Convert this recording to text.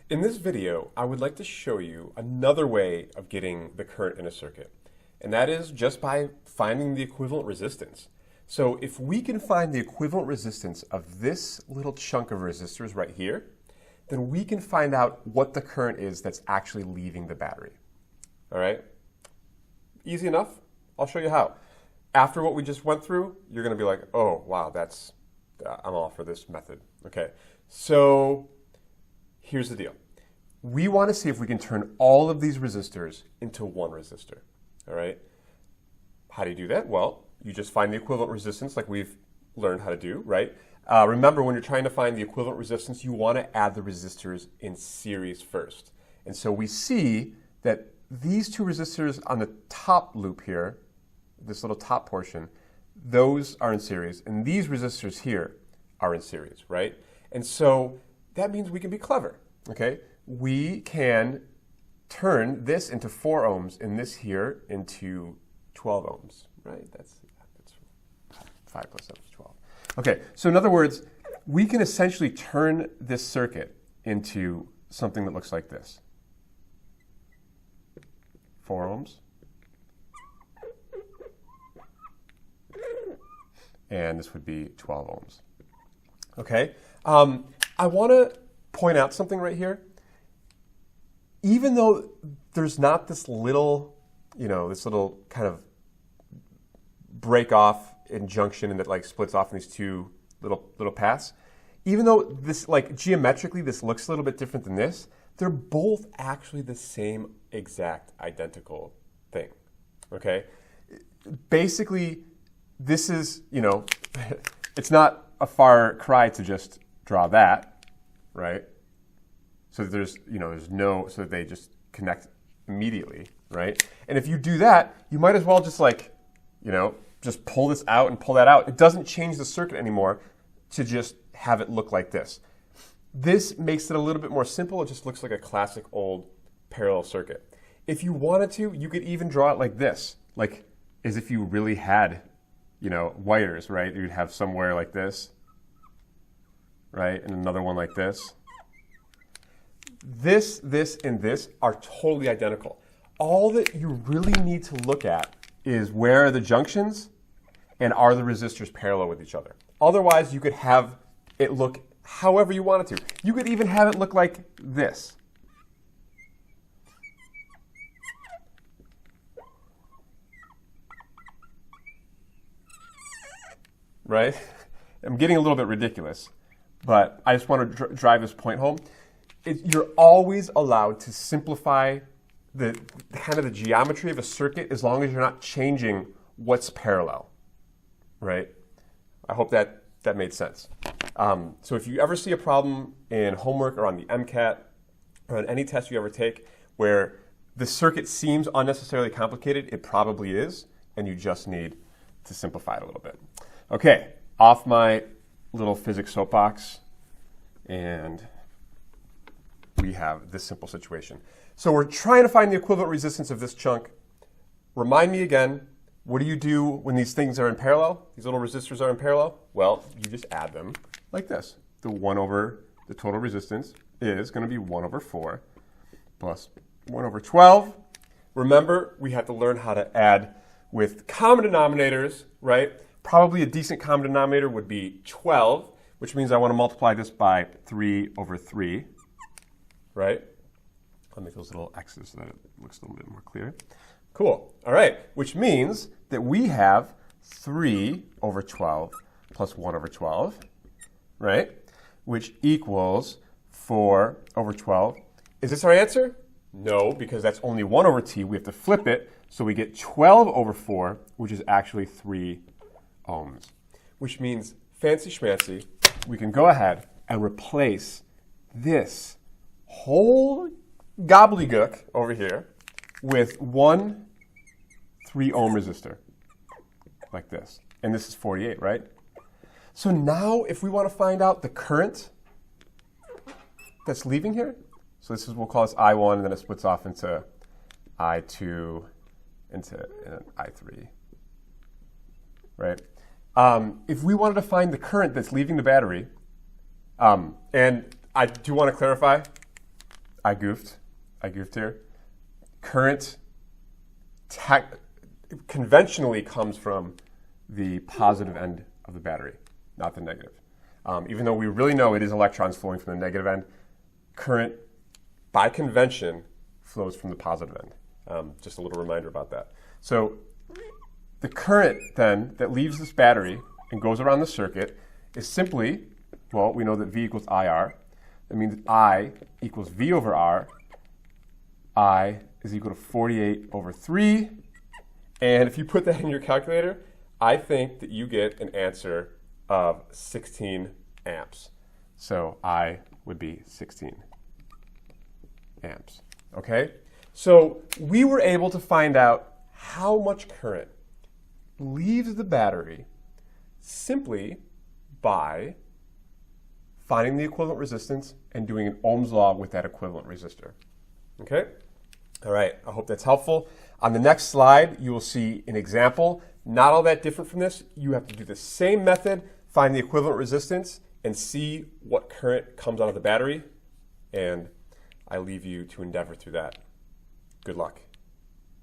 In this video, I would like to show you another way of getting the current in a circuit, and that is just by finding the equivalent resistance. So if we can find the equivalent resistance of this little chunk of resistors right here, then we can find out what the current is that's actually leaving the battery. All right? Easy enough? I'll show you how. After what we just went through, you're going to be like, oh, wow, I'm all for this method. Okay, so here's the deal. We want to see if we can turn all of these resistors into one resistor. All right? How do you do that? Well, you just find the equivalent resistance like we've learned how to do, right? Remember, when you're trying to find the equivalent resistance, you want to add the resistors in series first. And so we see that these two resistors on the top loop here, this little top portion, those are in series, and these resistors here are in series, right? And so that means we can be clever, okay? We can turn this into 4 ohms and this here into 12 ohms, right? That's 5 plus 7 is 12. Okay, so in other words, we can essentially turn this circuit into something that looks like this. 4 ohms. And this would be 12 ohms. Okay? I want to point out something right here. Even though there's not this little, this little kind of break off in junction and that like splits off in these two little paths, even though this geometrically this looks a little bit different than this, they're both actually the same exact identical thing. Okay? Basically, this is, it's not a far cry to just draw that, right? So that so that they just connect immediately, right? And if you do that, you might as well just just pull this out and pull that out. It doesn't change the circuit anymore to just have it look like this. This makes it a little bit more simple. It just looks like a classic old parallel circuit. If you wanted to, you could even draw it like this, like as if you really had, wires, right? You'd have somewhere like this, right? And another one like this. This, and this are totally identical. All that you really need to look at is where are the junctions and are the resistors parallel with each other. Otherwise, you could have it look however you want it to. You could even have it look like this. Right? I'm getting a little bit ridiculous, but I just want to drive this point home. You're always allowed to simplify the kind of the geometry of a circuit as long as you're not changing what's parallel, right? I hope that made sense. So if you ever see a problem in homework or on the MCAT or on any test you ever take where the circuit seems unnecessarily complicated, it probably is, and you just need to simplify it a little bit. Okay, off my little physics soapbox, and we have this simple situation. So we're trying to find the equivalent resistance of this chunk. Remind me again, what do you do when these things are in parallel? These little resistors are in parallel? Well, you just add them like this. The 1 over the total resistance is going to be 1 over 4 plus 1 over 12. Remember, we have to learn how to add with common denominators, right? Probably a decent common denominator would be 12, which means I want to multiply this by 3 over 3, right? I'll make those little X's so that it looks a little bit more clear. Cool. All right, which means that we have 3 over 12 plus 1 over 12, right? Which equals 4 over 12. Is this our answer? No, because that's only 1 over t. We have to flip it, so we get 12 over 4, which is actually 3 ohms, which means fancy schmancy, we can go ahead and replace this whole gobbledygook over here with one 3 ohm resistor like this. And this is 48, right? So now if we want to find out the current that's leaving here, so this is, we'll call this I1, and then it splits off into I2 into I3, right? If we wanted to find the current that's leaving the battery, and I do want to clarify, I goofed here. Current conventionally comes from the positive end of the battery, not the negative. Even though we really know it is electrons flowing from the negative end, current, by convention, flows from the positive end. Just a little reminder about that. So the current, then, that leaves this battery and goes around the circuit is simply, well, we know that V equals IR. That means I equals V over R. I is equal to 48 over 3. And if you put that in your calculator, I think that you get an answer of 16 amps. So I would be 16 amps. Okay? So we were able to find out how much current leaves the battery simply by finding the equivalent resistance and doing an Ohm's law with that equivalent resistor. Okay? All right, I hope that's helpful. On the next slide, you will see an example. Not all that different from this. You have to do the same method, find the equivalent resistance, and see what current comes out of the battery. And I leave you to endeavor through that. Good luck.